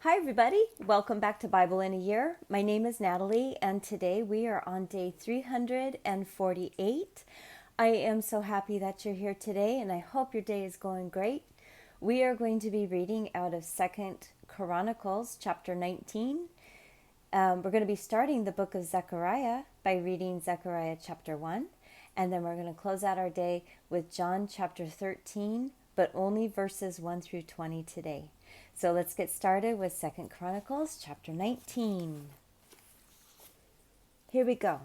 Hi everybody, welcome back to Bible in a Year. My name is Natalie and today we are on day 348. I am so happy that you're here today and I hope your day is going great. We are going to be reading out of 2Chronicles chapter 19. We're going to be starting the book of Zechariah by reading Zechariah chapter 1, and then we're going to close out our day with John chapter 13, but only verses 1 through 20 today. So let's get started with 2Chronicles chapter 19. Here we go.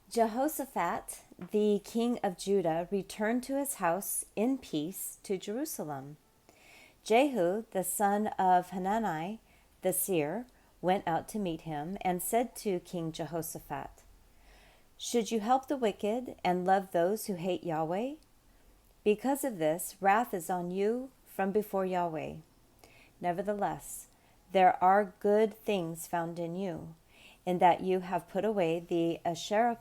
Jehoshaphat, the king of Judah, returned to his house in peace to Jerusalem. Jehu, the son of Hanani, the seer, went out to meet him and said to King Jehoshaphat, "Should you help the wicked and love those who hate Yahweh? Because of this, wrath is on you from before Yahweh. Nevertheless, there are good things found in you, in that you have put away the Asherah,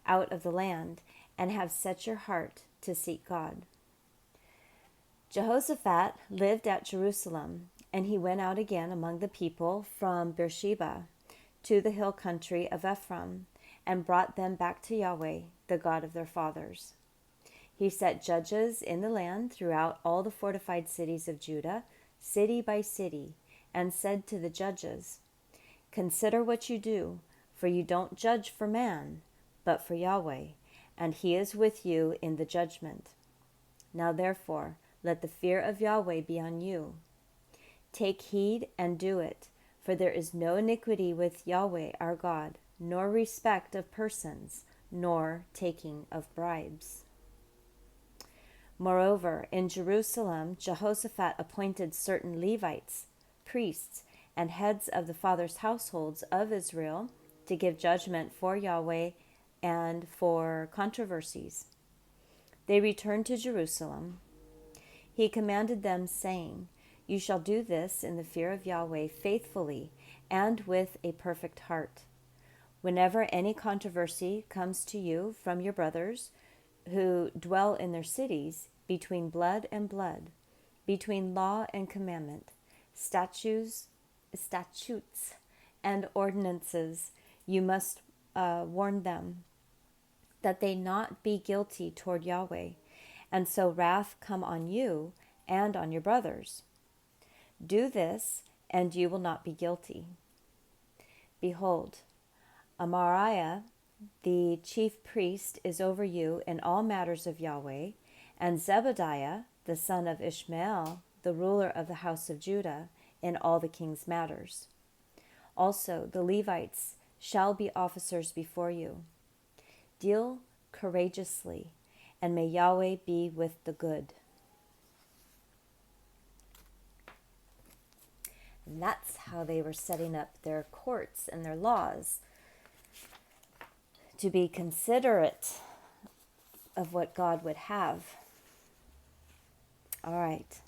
out of the land, and have set your heart to seek God." Jehoshaphat lived at Jerusalem, and he went out again among the people from Beersheba to the hill country of Ephraim, and brought them back to Yahweh, the God of their fathers. He set judges in the land throughout all the fortified cities of Judah, city by city, and said to the judges, "Consider what you do, for you don't judge for man, but for Yahweh, and he is with you in the judgment. Now therefore, let the fear of Yahweh be on you. Take heed and do it, for there is no iniquity with Yahweh our God, nor respect of persons, nor taking of bribes." Moreover, in Jerusalem, Jehoshaphat appointed certain Levites, priests, and heads of the fathers' households of Israel to give judgment for Yahweh and for controversies. They returned to Jerusalem. He commanded them, saying, "You shall do this in the fear of Yahweh faithfully and with a perfect heart. Whenever any controversy comes to you from your brothers who dwell in their cities, between blood and blood, between law and commandment, statutes and ordinances, you must warn them, that they not be guilty toward Yahweh, and so wrath come on you and on your brothers. Do this, and you will not be guilty. Behold, Amariah, the chief priest, is over you in all matters of Yahweh, and Zebadiah, the son of Ishmael, the ruler of the house of Judah, in all the king's matters. Also the Levites shall be officers before you. Deal courageously, and may Yahweh be with the good." And that's how they were setting up their courts and their laws, to be considerate of what God would have. All right,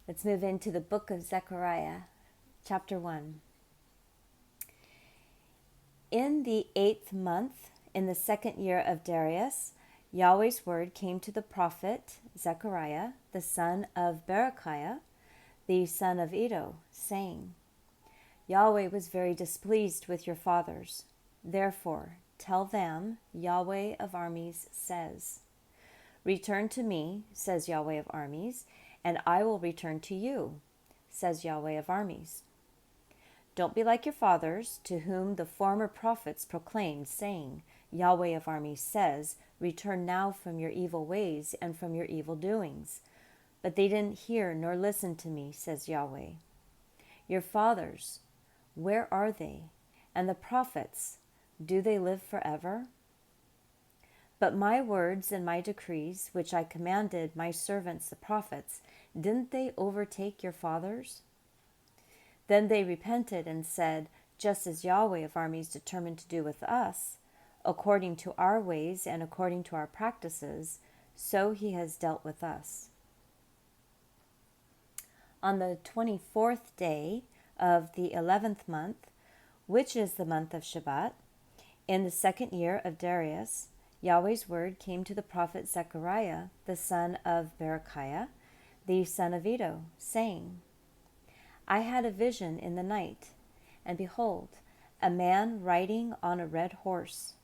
let's move into the book of Zechariah, chapter 1. In the 8th month, in the 2nd year of Darius, Yahweh's word came to the prophet Zechariah, the son of Berechiah, the son of Iddo, saying, "Yahweh was very displeased with your fathers. Therefore, tell them, Yahweh of armies says, 'Return to me,' says Yahweh of armies, 'and I will return to you,' says Yahweh of armies. Don't be like your fathers, to whom the former prophets proclaimed, saying, 'Yahweh of armies says, return now from your evil ways and from your evil doings.' But they didn't hear nor listen to me, says Yahweh. Your fathers, where are they? And the prophets, do they live forever? But my words and my decrees, which I commanded my servants the prophets, didn't they overtake your fathers? Then they repented and said, just as Yahweh of armies determined to do with us, according to our ways and according to our practices, so he has dealt with us." On the 24th day of the 11th month, which is the month of Shabbat, in the 2nd year of Darius, Yahweh's word came to the prophet Zechariah, the son of Berechiah, the son of Iddo, saying, I had a vision in the night, and behold, a man riding on a red horse,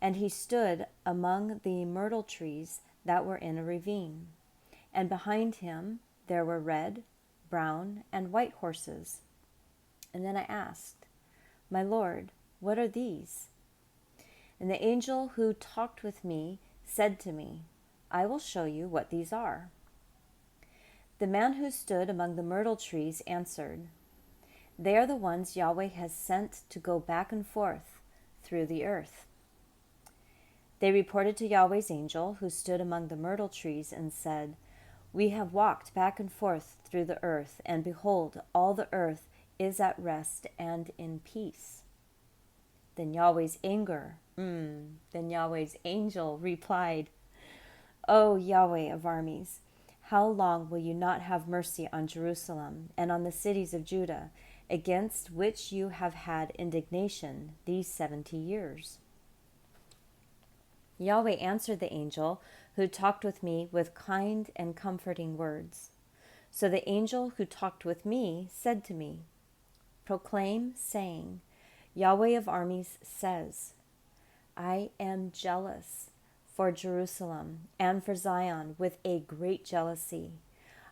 and he stood among the myrtle trees that were in a ravine, and behind him there were red, brown, and white horses. And then I asked, My Lord, what are these? And the angel who talked with me said to me, I will show you what these are. The man who stood among the myrtle trees answered, They are the ones Yahweh has sent to go back and forth through the earth. They reported to Yahweh's angel who stood among the myrtle trees and said, We have walked back and forth through the earth, and behold, all the earth is at rest and in peace. Then Yahweh's angel replied, O Yahweh of armies, how long will you not have mercy on Jerusalem and on the cities of Judah, against which you have had indignation these 70 years? Yahweh answered the angel who talked with me with kind and comforting words. So the angel who talked with me said to me, Proclaim, saying, Yahweh of armies says, I am jealous for Jerusalem and for Zion with a great jealousy.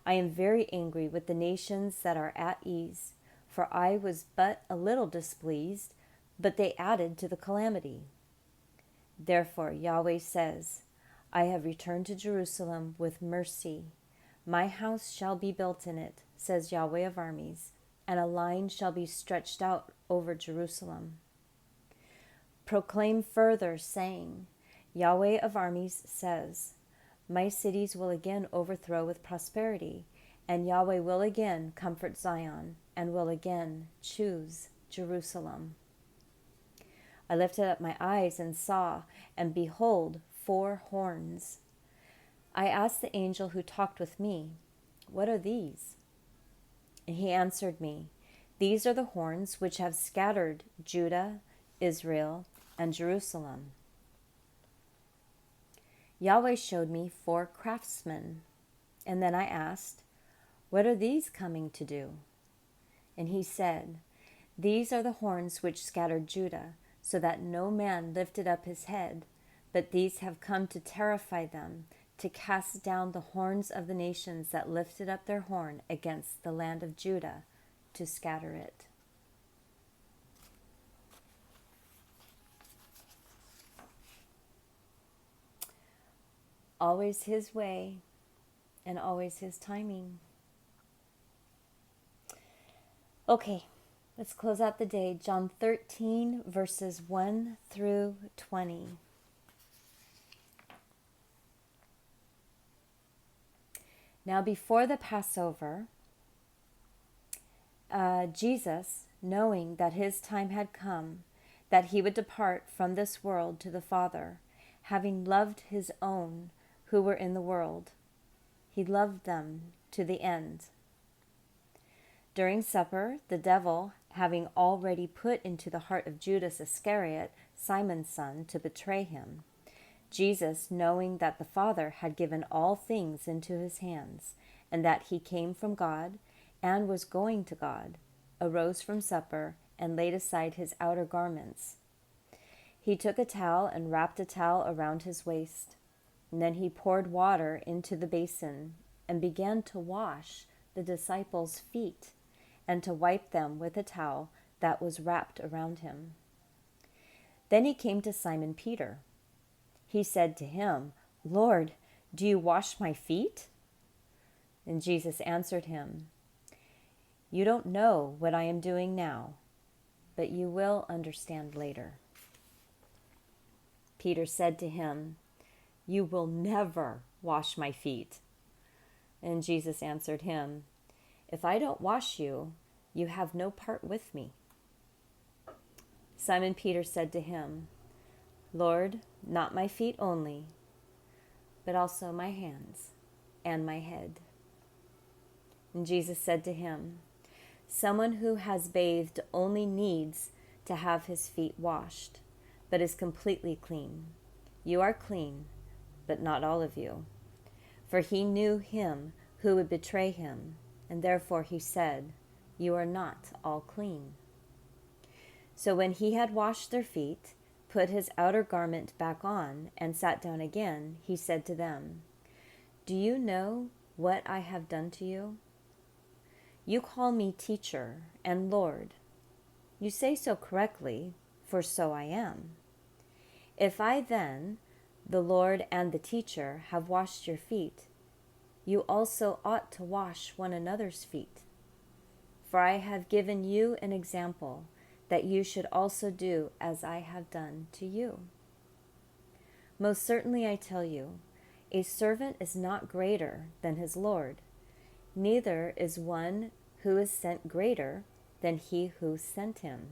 I am very angry with the nations that are at ease, for I was but a little displeased, but they added to the calamity. Therefore Yahweh says, I have returned to Jerusalem with mercy. My house shall be built in it, says Yahweh of armies, and a line shall be stretched out over Jerusalem. Proclaim further, saying, Yahweh of armies says, My cities will again overthrow with prosperity, and Yahweh will again comfort Zion, and will again choose Jerusalem. I lifted up my eyes and saw, and behold, 4 horns. I asked the angel who talked with me, What are these? And he answered me, These are the horns which have scattered Judah, Israel, and Jerusalem. Yahweh showed me 4 craftsmen, and then I asked, What are these coming to do? And he said, These are the horns which scattered Judah, so that no man lifted up his head, but these have come to terrify them, to cast down the horns of the nations that lifted up their horn against the land of Judah, to scatter it. Always his way, and always his timing. Okay, let's close out the day. John 13, verses 1 through 20. Now before the Passover, Jesus, knowing that his time had come, that he would depart from this world to the Father, having loved his own who were in the world, he loved them to the end. During supper, the devil, having already put into the heart of Judas Iscariot, Simon's son, to betray him, Jesus, knowing that the Father had given all things into his hands, and that he came from God and was going to God, arose from supper and laid aside his outer garments. He took a towel and wrapped a towel around his waist. And then he poured water into the basin and began to wash the disciples' feet and to wipe them with a towel that was wrapped around him. Then he came to Simon Peter. He said to him, Lord, do you wash my feet? And Jesus answered him, You don't know what I am doing now, but you will understand later. Peter said to him, You will never wash my feet. And Jesus answered him, If I don't wash you, you have no part with me. Simon Peter said to him, Lord, not my feet only, but also my hands and my head. And Jesus said to him, Someone who has bathed only needs to have his feet washed, but is completely clean. You are clean, but not all of you. For he knew him who would betray him, and therefore he said, You are not all clean. So when he had washed their feet, put his outer garment back on, and sat down again, he said to them, Do you know what I have done to you? You call me teacher and Lord. You say so correctly, for so I am. If I then, the Lord and the teacher, have washed your feet, you also ought to wash one another's feet. For I have given you an example, that you should also do as I have done to you. Most certainly I tell you, a servant is not greater than his Lord, neither is one who is sent greater than he who sent him.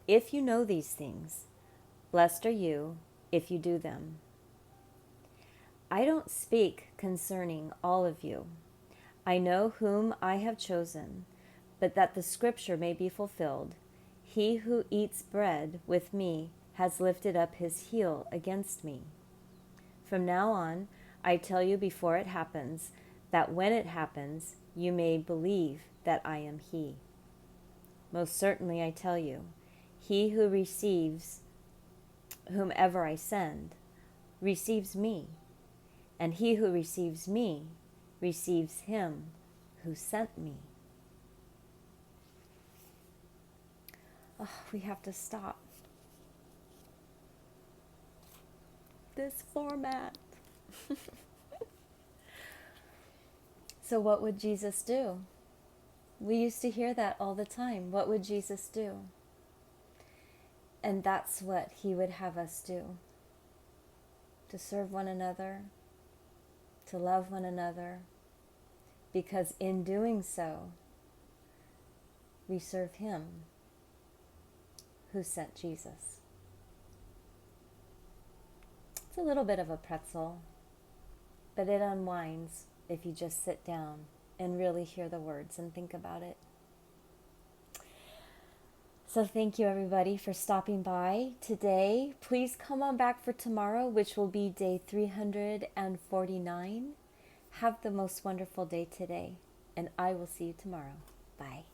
If you know these things, blessed are you if you do them. I don't speak concerning all of you. I know whom I have chosen, but that the scripture may be fulfilled, he who eats bread with me has lifted up his heel against me. From now on, I tell you before it happens, that when it happens, you may believe that I am he. Most certainly I tell you, he who receives whomever I send receives me, and he who receives me receives him who sent me. Oh, we have to stop this format. So what would Jesus do? We used to hear that all the time. What would Jesus do? And that's what he would have us do. To serve one another, to love one another, because in doing so, we serve him who sent Jesus. It's a little bit of a pretzel, but it unwinds if you just sit down and really hear the words and think about it. So thank you everybody for stopping by today. Please come on back for tomorrow, which will be day 349. Have the most wonderful day today, and I will see you tomorrow. Bye.